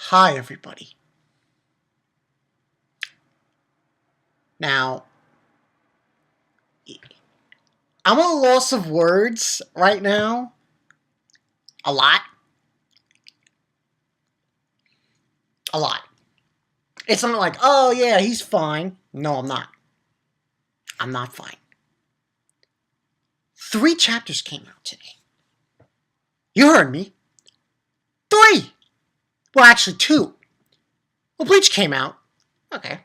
Hi, everybody. Now, I'm at a loss of words right now. A lot. A lot. It's not like, oh yeah, he's fine. No, I'm not. I'm not fine. 3 chapters came out today. You heard me. 3! Well, actually 2. Well, Bleach came out. Okay.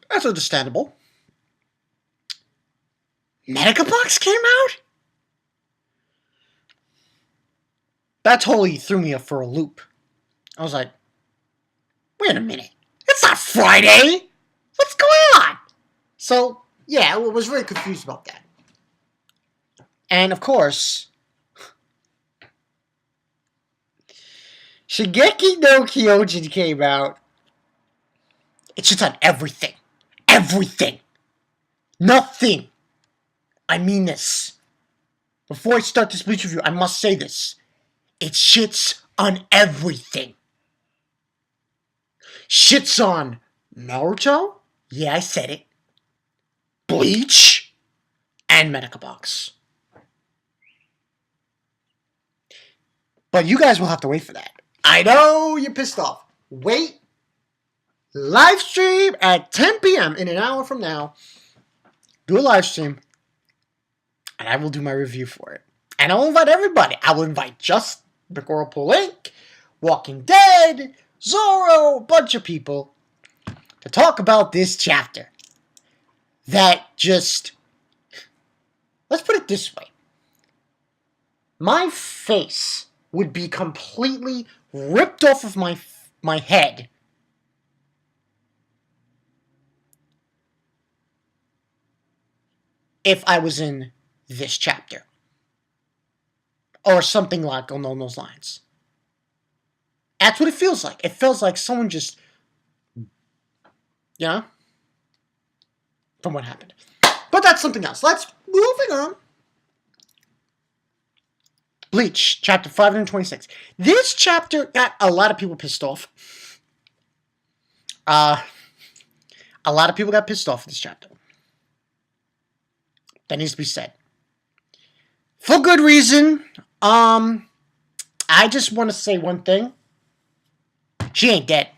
That's understandable. Manga Box came out? That totally threw me for a loop. I was like, wait a minute. It's not Friday! What's going on? So, yeah, I was very confused about that. And, of course, Shingeki no Kyojin came out. It's just on everything. Everything. Nothing. I mean this. Before I start this Bleach review, I must say this. It shits on everything. Shits on Naruto? Yeah, I said it. Bleach? And Manga Box. But you guys will have to wait for that. I know you're pissed off. Wait. Live stream at 10 p.m. in an hour from now. Do a live stream. And I will do my review for it. And I'll invite everybody. I will invite just Bigoro Polink, Walking Dead, Zoro, a bunch of people to talk about this chapter. That just... Let's put it this way. My face would be completely ripped off of my head if I was in this chapter. Or something like along those lines. That's what it feels like. It feels like someone just... You know? From what happened. But that's something else. Let's... Moving on. Bleach, chapter 526. This chapter got a lot of people pissed off. A lot of people got pissed off with this chapter. That needs to be said. For good reason. I just want to say one thing. She ain't dead.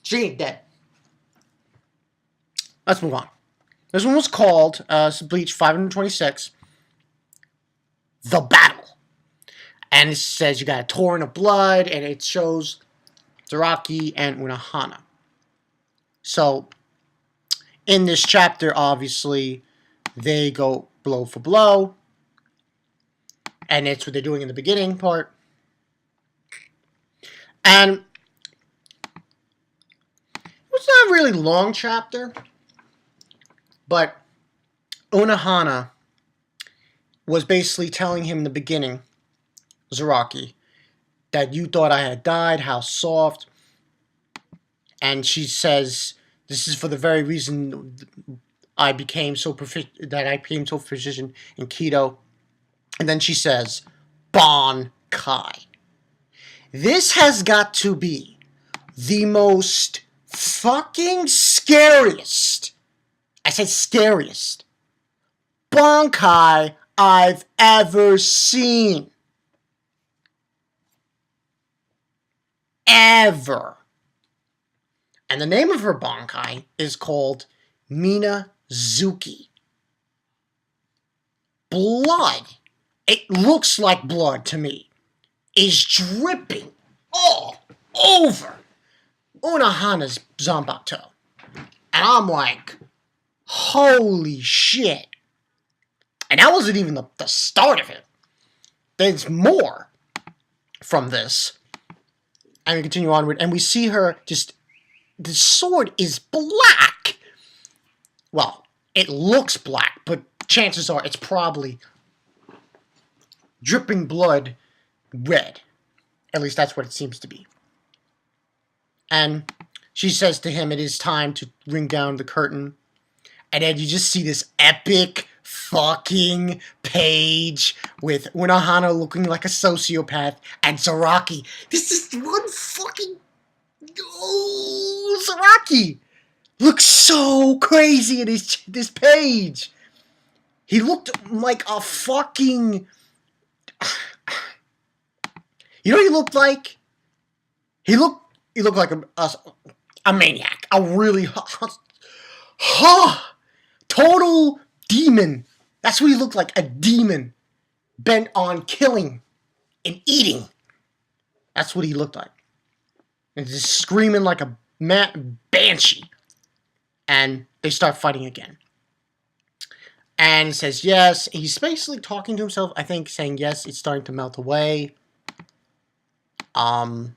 She ain't dead. Let's move on. This one was called Bleach 526. The Battle. And it says you got a torrent of blood, and it shows Zaraki and Unohana. So, in this chapter, obviously, they go blow for blow. And it's what they're doing in the beginning part. And it was not a really long chapter, but Unohana was basically telling him in the beginning, Zaraki, that you thought I had died, how soft. And she says, this is for the very reason I became so proficient in Keto. And then she says, Bankai. This has got to be the most fucking scariest, I said scariest, Bankai I've ever seen. Ever. And the name of her Bankai is called Minazuki. Blood. It looks like blood to me. Is dripping all over Unohana's Zanbakuto. And I'm like, holy shit. And that wasn't even the start of it. There's more from this. And we continue onward, and we see her just... The sword is black. Well, it looks black, but chances are it's probably dripping blood red. At least that's what it seems to be. And she says to him, it is time to ring down the curtain. And then you just see this epic fucking page with Unohana looking like a sociopath and Zaraki. This is one fucking... Oh, Zaraki looks so crazy in this page. He looked like a fucking... You know what he looked like? He looked like a maniac. A really... total demon. That's what he looked like. A demon bent on killing and eating. That's what he looked like. And just screaming like a banshee. And they start fighting again. And he says yes. He's basically talking to himself, I think, saying yes, it's starting to melt away. I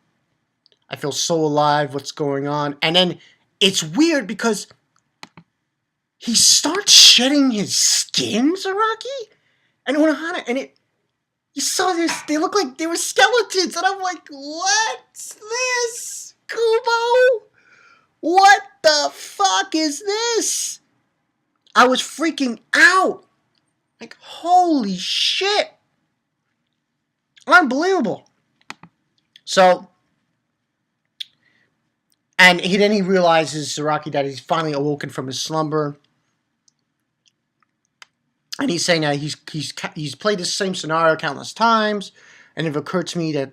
feel so alive, what's going on? And then it's weird because he starts shedding his skin, Zaraki, and Unohana, and you saw this, they look like they were skeletons, and I'm like, what's this? KUBO? What the fuck is this? I was freaking out. Like, holy shit. Unbelievable. So, and then he realizes, Zaraki, that he's finally awoken from his slumber. And he's saying that he's played the same scenario countless times, and it occurred to me that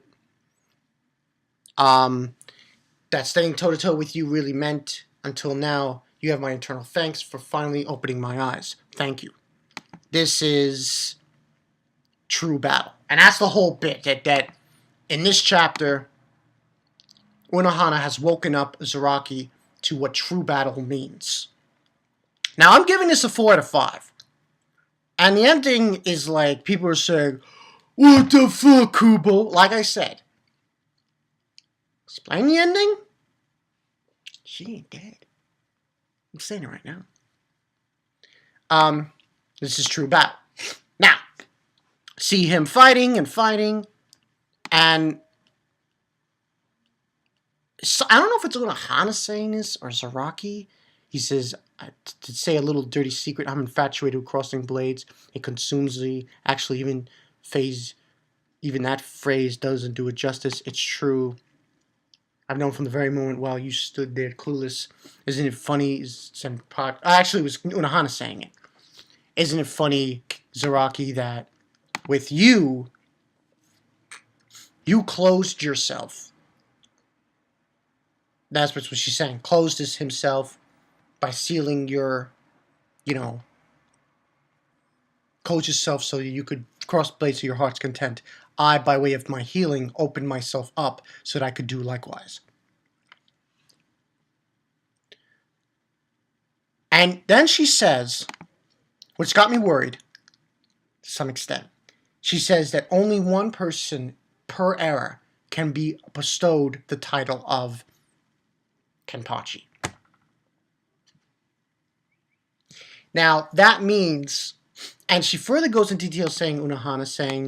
that staying toe-to-toe with you really meant, until now, you have my eternal thanks for finally opening my eyes. Thank you. This is true battle. And that's the whole bit, that in this chapter, Unohana has woken up Zaraki to what true battle means. Now, I'm giving this a 4 out of 5. And the ending is like, people are saying, what the fuck, KUBO? Like I said, explain the ending? She ain't dead. I'm saying it right now. This is true battle. Now, see him fighting and fighting, and so, I don't know if it's Unohana saying this or Zaraki. He says, to say a little dirty secret, I'm infatuated with crossing blades. It consumes me. Actually, even that phrase doesn't do it justice. It's true. I've known from the very moment while you stood there clueless. Isn't it funny? Actually, it was Unohana saying it. Isn't it funny, Zaraki, that with you closed yourself. That's what she's saying. Closed himself by sealing your, close yourself so you could cross blades to your heart's content. I, by way of my healing, opened myself up so that I could do likewise. And then she says, which got me worried to some extent, she says that only one person per era can be bestowed the title of Kenpachi. Now, that means, and she further goes into detail saying, Unohana saying,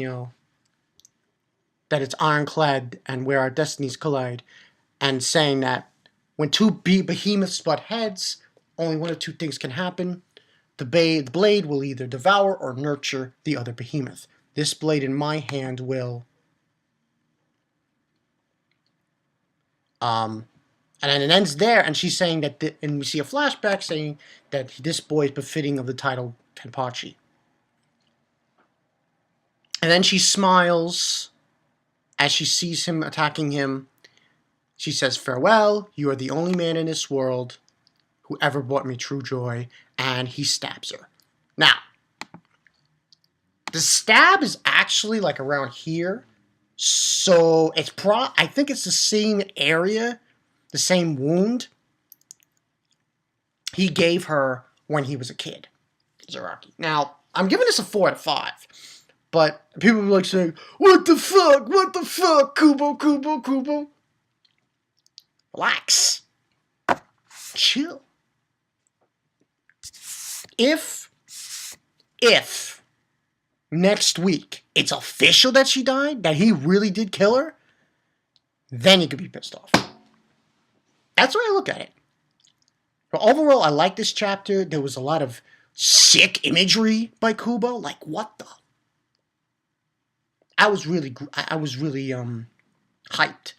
that it's ironclad and where our destinies collide, and saying that when two behemoths butt heads, only one of two things can happen. The blade will either devour or nurture the other behemoth. This blade in my hand will... And then it ends there, and she's saying that, and we see a flashback saying that this boy is befitting of the title Kenpachi. And then she smiles as she sees him attacking him. She says, farewell, you are the only man in this world who ever brought me true joy, and he stabs her. Now, the stab is actually like around here, so it's I think it's the same area, the same wound he gave her when he was a kid, Zaraki. Now, I'm giving this a 4 out of 5, but people are like saying, what the fuck, KUBO, KUBO, KUBO. Relax. Chill. If next week it's official that she died, that he really did kill her, then you could be pissed off. That's the way I look at it. But overall, I like this chapter. There was a lot of sick imagery by KUBO. Like, what the? I was really hyped.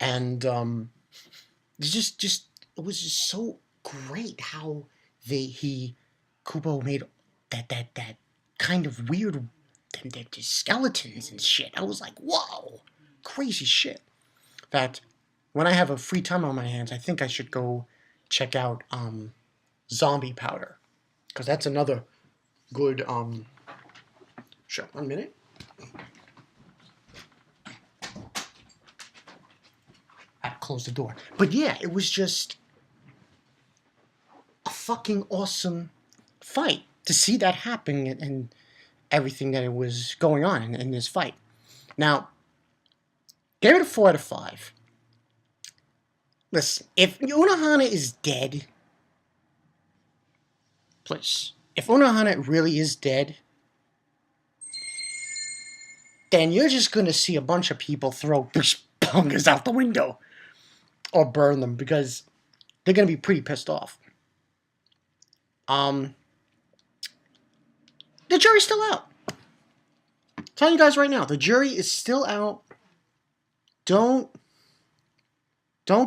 And it was just so great how KUBO made that kind of weird just skeletons and shit. I was like, whoa, crazy shit. In fact, when I have a free time on my hands, I think I should go check out Zombie Powder, because that's another good show. 1 minute. I closed the door. But yeah, it was just a fucking awesome fight to see that happen and everything that it was going on in this fight. Now, gave it a 4 out of 5. Listen, if Unohana is dead, please, if Unohana really is dead, then you're just going to see a bunch of people throw mangas out the window or burn them, because they're going to be pretty pissed off. The jury's still out. I'm telling you guys right now, the jury is still out. Don't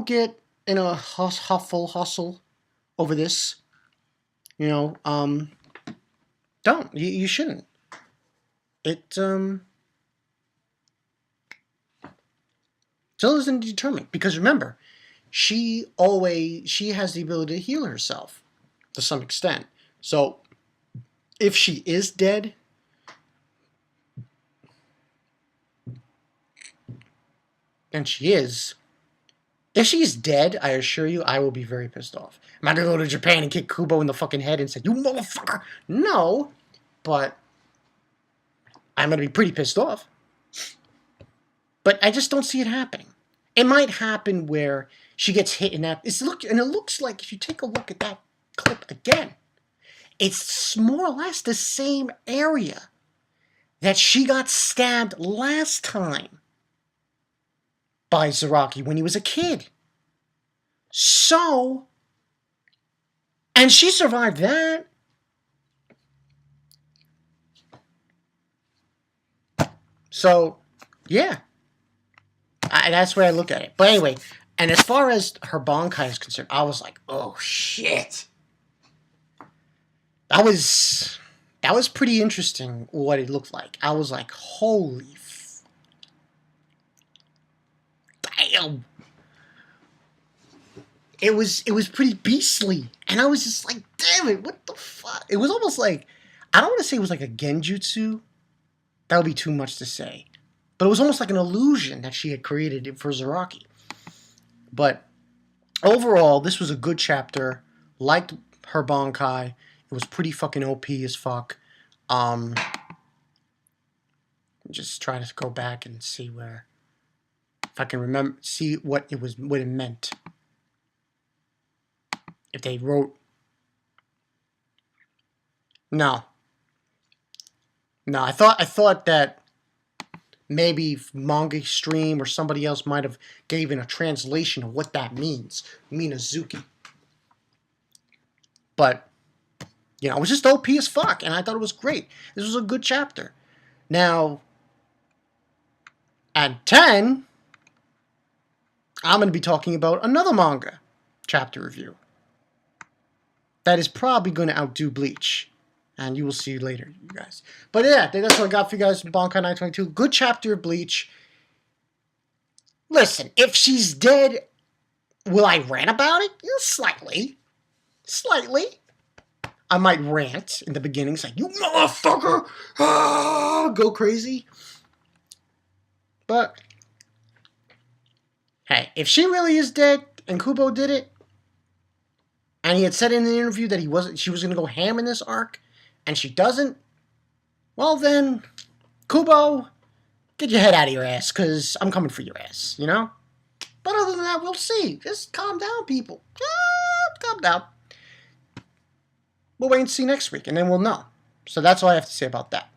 get in a hustle over this. You know, don't. You shouldn't. It still isn't determined, because remember, she has the ability to heal herself to some extent. So if she is dead, and she is, if she's dead, I assure you, I will be very pissed off. I'm not gonna go to Japan and kick KUBO in the fucking head and say, "You motherfucker!" No, but I'm gonna be pretty pissed off. But I just don't see it happening. It might happen where she gets hit in that. And it looks like, if you take a look at that clip again, it's more or less the same area that she got stabbed last time by Zaraki when he was a kid. So, and she survived that. So, yeah. That's where I look at it. But anyway, and as far as her Bankai is concerned, I was like, oh shit. That was pretty interesting what it looked like. I was like, holy damn. It was pretty beastly. And I was just like, damn it, what the fuck? It was almost like, I don't want to say it was like a genjutsu. That would be too much to say. But it was almost like an illusion that she had created for Zaraki. But overall, this was a good chapter. Liked her Bankai. It was pretty fucking OP as fuck. Just try to go back and see where, if I can remember, see what it meant. If they wrote, no, I thought that maybe Manga Stream or somebody else might have given a translation of what that means, Minazuki. But, you know, it was just OP as fuck, and I thought it was great. This was a good chapter. Now, at 10, I'm going to be talking about another manga chapter review that is probably going to outdo Bleach. And you will see later, you guys. But yeah, that's what I got for you guys from Bankai 922. Good chapter of Bleach. Listen, if she's dead, will I rant about it? Yeah, slightly. I might rant in the beginning. It's like, you motherfucker! Ah, go crazy. But, hey, if she really is dead and KUBO did it, and he had said in the interview that she was going to go ham in this arc, and she doesn't, well then, KUBO, get your head out of your ass, because I'm coming for your ass, you know? But other than that, we'll see. Just calm down, people. Just calm down. We'll wait and see next week, and then we'll know. So that's all I have to say about that.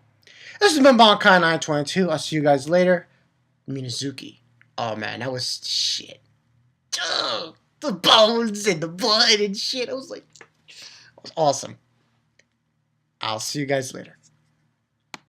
This has been Bankai 922. I'll see you guys later. Minazuki. Oh man, that was shit. Ugh, the bones and the blood and shit. I was like, it was awesome. I'll see you guys later.